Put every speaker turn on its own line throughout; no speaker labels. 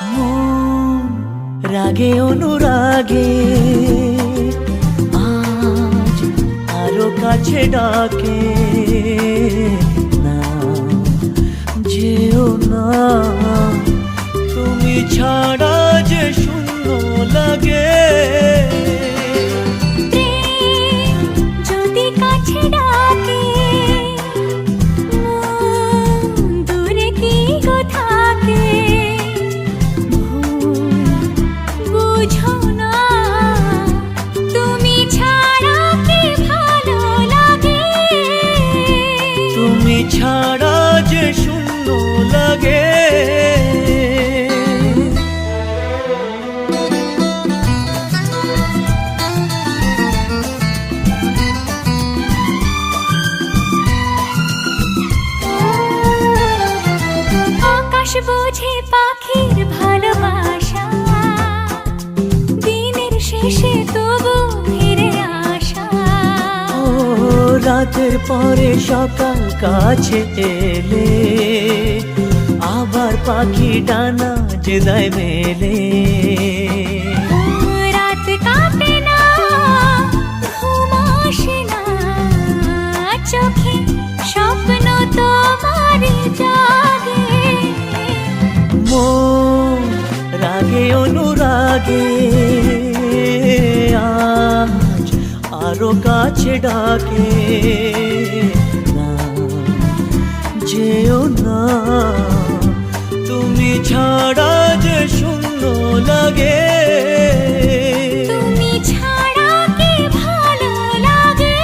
মন রাগে অনুরাগে আজ আরো কাছে ডাকে, না যেও না, তুমি ছাড়া যে শূন্য লাগে।
যদি কাছে ডাকে দূরে কি গো থাকে, বুঝো না তুমি ছাড়া কি ভালো লাগে।
তুমি ছাড়া যে শূন্য লাগে।
আকাশ বোঝে পাখির ভালোবাসা, দিনের শেষে তবু ফিরে আসা।
ও রাতের পরে সকাল কাছে এলে, আবার পাখি ডানা যে দেয় মেলে।
রাত কাটে না, ঘুম আসে না, চোখে স্বপ্ন তোমার জাগে।
মন রাগে অনুরাগে আজ আরো কাছে ডাকে, না যেও না, তুমি ছাড়া যে শূন্য লাগে।
তুমি ছাড়া কি ভালো লাগে।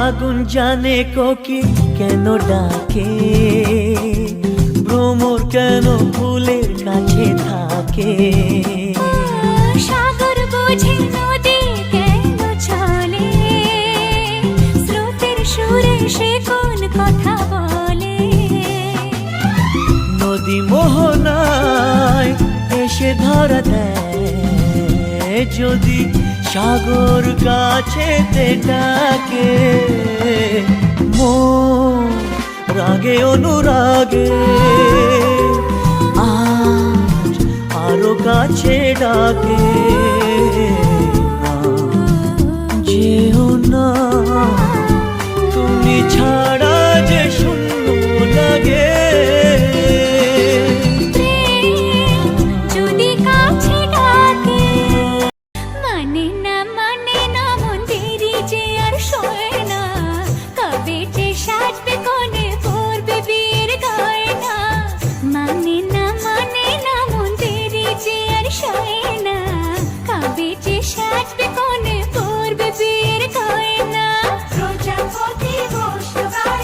আগুন জানে কোকিল কেন ডাকে, ভ্রমর কেন ফুলের কাছে থাকে।
সাগর বোঝে নদী কেন চলে, স্রোতের সুরে সে কোন কথা বলে।
নদী মোহনায় এসে ধরা দেয়, যদি সাগর কাছেতে ডাকে। মন রাগে অনুরাগে আজ আরো কাছে ডাকে, না যেও না, তুমি ছাড়া যে শূন্য লাগে।
যদি কাছে ডাকে মানে না মন দেরি যে আর সয় না। কবে যে সাজবে কোণে পরবে বিয়ের গয়না, মানে না মন দেরি যে আর সয় না। কবে যে সাজবে কোণে পরবে বিয়ের গয়না। প্রজাপতি বসবার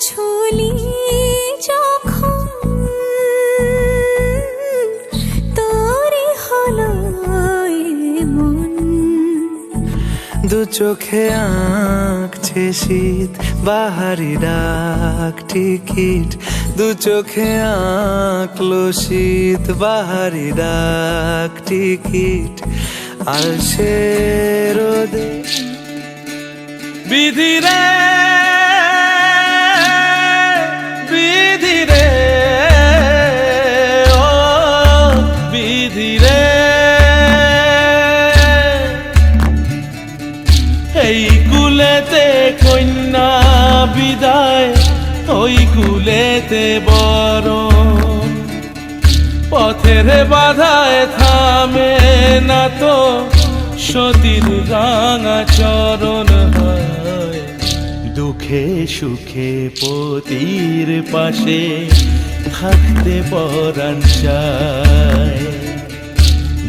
ছুলি যখন তোরে হলো মন।
দু চোখে আঁকছে শীত বাহারি ডাক টিকিট, দু চোখে আঁকলো শীত বাহারি ডাক টিকিট। আর সে রোদে বিধিরে বিধিরে ও বিধিরে, এই কুলেতে কন্যা বিদায়, ওই কুলেতে বরণ। পথের বাধায় থামে না তো সতীর রাঙা চরণ। হয় দুঃখে সুখে পতির পাশে থাকতে পরাণ চায়,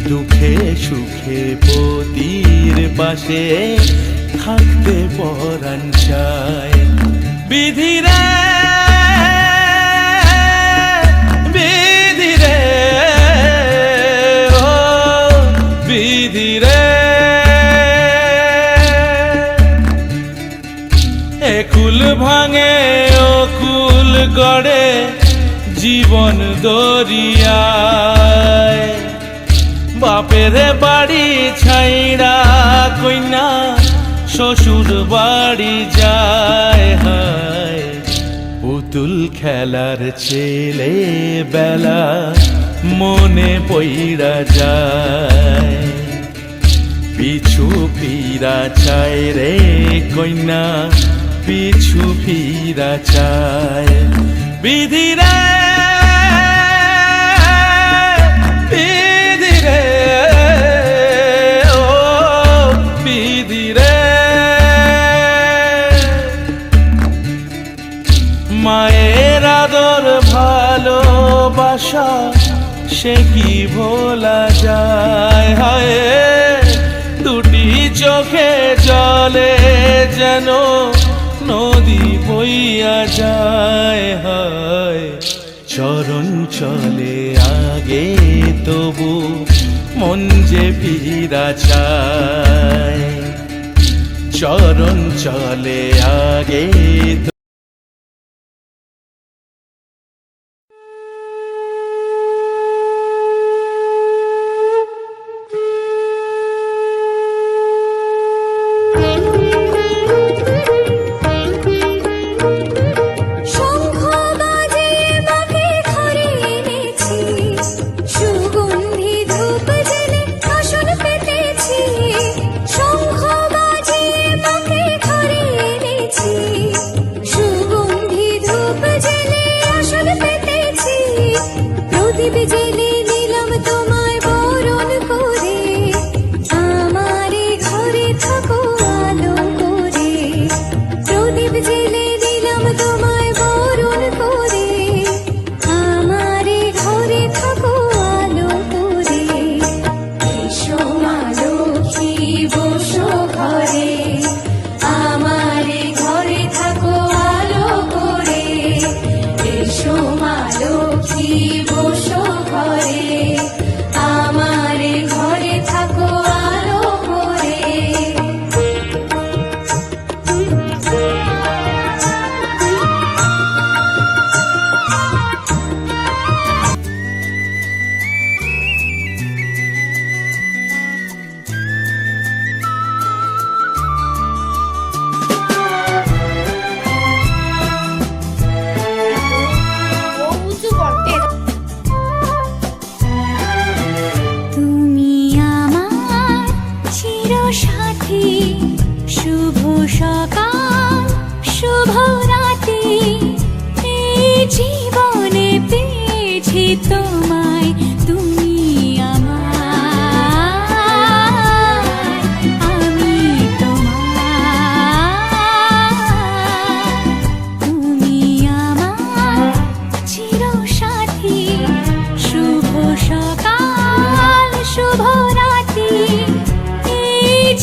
দুঃখে সুখে পতির পাশে থাকতে পরাণ চায়। বিধিরে বিধিরে ও বিধিরে, একুল ভাঙে ও কুল গড়ে জীবন দরিয়ায়। বাপের বাড়ি ছাইড়া কইনা শ্বশুর বাড়ি যায়। হায় পুতুল খেলার ছেলে বেলা মনে পইড়া যায়, পিছু ফিরা চায় রে কইনা পিছু ফিরা চায়। বিধিরে বিধিরে ও বিধিরে, মায়ের আদর ভালোবাসা সে কি ভোলা যায়। হায় দুটি চোখে জলে যেন নদী বইয়া যায়। হায় চরণ চলে আগে তবু মন যে ফিরা চায়, চরণ চলে আগে।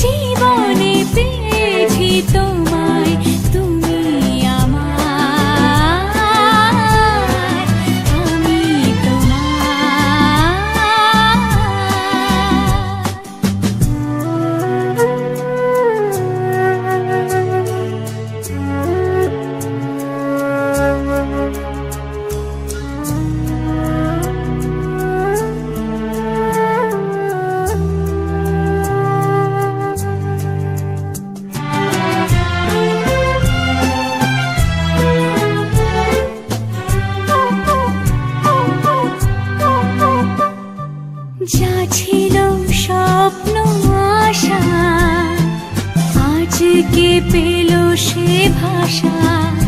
জীবনে পেয়েছি তোমায়, তুমি আমার। ভাষা